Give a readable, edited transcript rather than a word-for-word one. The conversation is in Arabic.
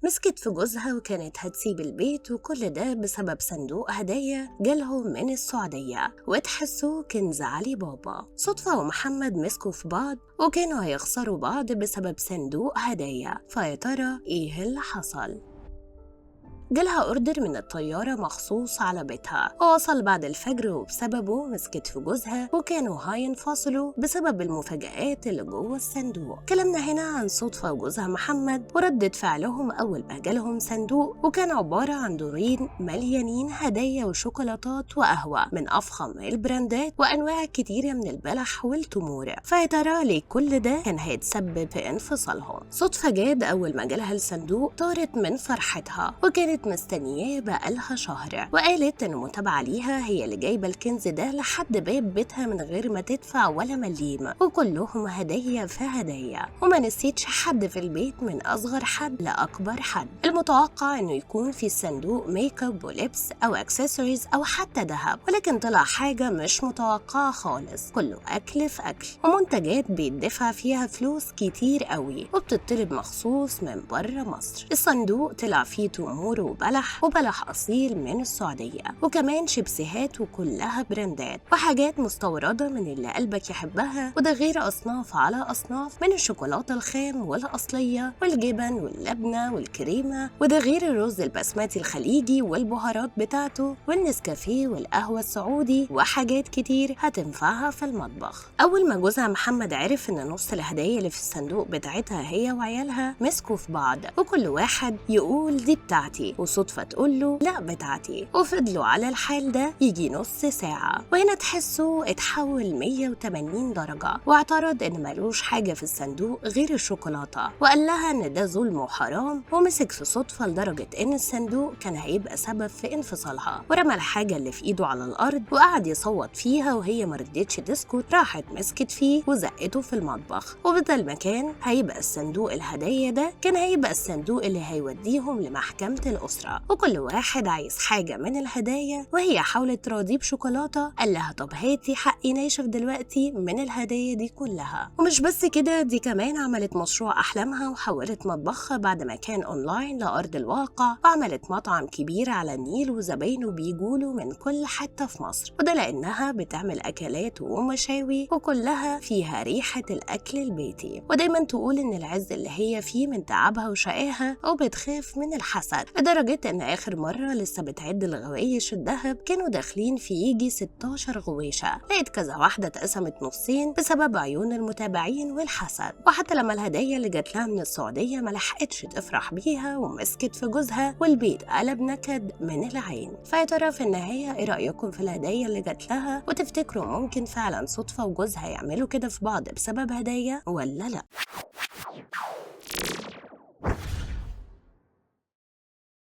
مسكت في جوزها وكانت هتسيب البيت، وكل ده بسبب صندوق هدايا جالهم من السعودية وتحسوه كنز علي بابا. صدفة ومحمد مسكوا في بعض وكانوا هيخسروا بعض بسبب صندوق هدايا، فيا ترى ايه اللي حصل؟ جالها اوردر من الطيارة مخصوص على بيتها، ووصل بعد الفجر وبسببه مسكت في جوزها وكانوا هينفصلوا بسبب المفاجآت اللي جوه الصندوق. كلامنا هنا عن صدفة وجوزها محمد وردة فعلهم أول ما جالهم صندوق، وكان عبارة عن دورين مليانين هدايا وشوكولاتات وقهوة من أفخم البراندات وأنواع كتيرة من البلح والتمور. فيا ترى ليه كل ده كان هيتسبب في انفصالهم؟ صدفة جاد أول ما جالها الصندوق طارت من فرحتها، وكانت مستنياه بقالها شهر، وقالت ان متابعة ليها هي اللي جايبه الكنز ده لحد باب بيتها من غير ما تدفع ولا مليم، وكلهم هدايا في هدايا، وما نسيتش حد في البيت من اصغر حد لاكبر حد. المتوقع انه يكون في الصندوق ميك اب ولبس او اكسسوارز او حتى ذهب، ولكن طلع حاجه مش متوقعه خالص، كله اكل في اكل ومنتجات بيدفع فيها فلوس كتير قوي وبتطلب مخصوص من بره مصر. الصندوق طلع فيه تمور وبلح أصيل من السعودية، وكمان شيبسيهات وكلها براندات وحاجات مستوردة من اللي قلبك يحبها، وده غير أصناف على أصناف من الشوكولاتة الخام والأصلية والجبن واللبنة والكريمة، وده غير الرز البسمتي الخليجي والبهارات بتاعته والنسكافيه والقهوة السعودي وحاجات كتير هتنفعها في المطبخ. أول ما جوزها محمد عرف إن نص الهدايا اللي في الصندوق بتاعتها هي وعيالها، مسكوا في بعض وكل واحد يقول دي بتاعتي، وصدفة تقول له لا بتاعتي، وفضلوا على الحال ده يجي نص ساعة، وهنا تحسه اتحول 180 درجة واعترض ان ملوش حاجة في الصندوق غير الشوكولاتة، وقال لها ان ده ظلم وحرام، ومسك في صدفة لدرجة ان الصندوق كان هيبقى سبب في انفصالها، ورمى الحاجة اللي في ايده على الارض وقعد يصوت فيها، وهي مرضتش تسكت، راحت مسكت فيه وزقته في المطبخ، وبدل ما كان هيبقى الصندوق الهدايا ده كان هيبقى الصندوق اللي هيوديهم لمحكمة الأسرة، وكل واحد عايز حاجة من الهدايا، وهي حاولت تراضيه بشوكولاتة، قال لها طب هاتي حقي ناشف دلوقتي من الهدايا دي كلها. ومش بس كده، دي كمان عملت مشروع أحلامها وحولت مطبخها بعد ما كان أونلاين لأرض الواقع، وعملت مطعم كبير على النيل وزباينه بيجوله من كل حتة في مصر، وده لأنها بتعمل أكلات ومشاوي وكلها فيها ريحة الأكل البيتي، ودايما تقول إن العز اللي هي فيه من تعبها وشقاها، وبتخاف من الحسد، لدرجة إن آخر مرة لسه بتعد الغوايش الذهب كانوا داخلين في يجي 16 غويشة، لقيت كذا واحدة اتقسمت نصين بسبب عيون المتابعين والحسد. وحتى لما الهدايا اللي جات لها من السعودية ملحقتش تفرح بيها ومسكت في جوزها، والبيت قلب نكد من العين. فيا ترى في النهاية ايه رأيكم في الهدايا اللي جات لها؟ وتفتكروا ممكن فعلا صدفة وجوزها يعملوا كده في بعض بسبب هدايا ولا لا؟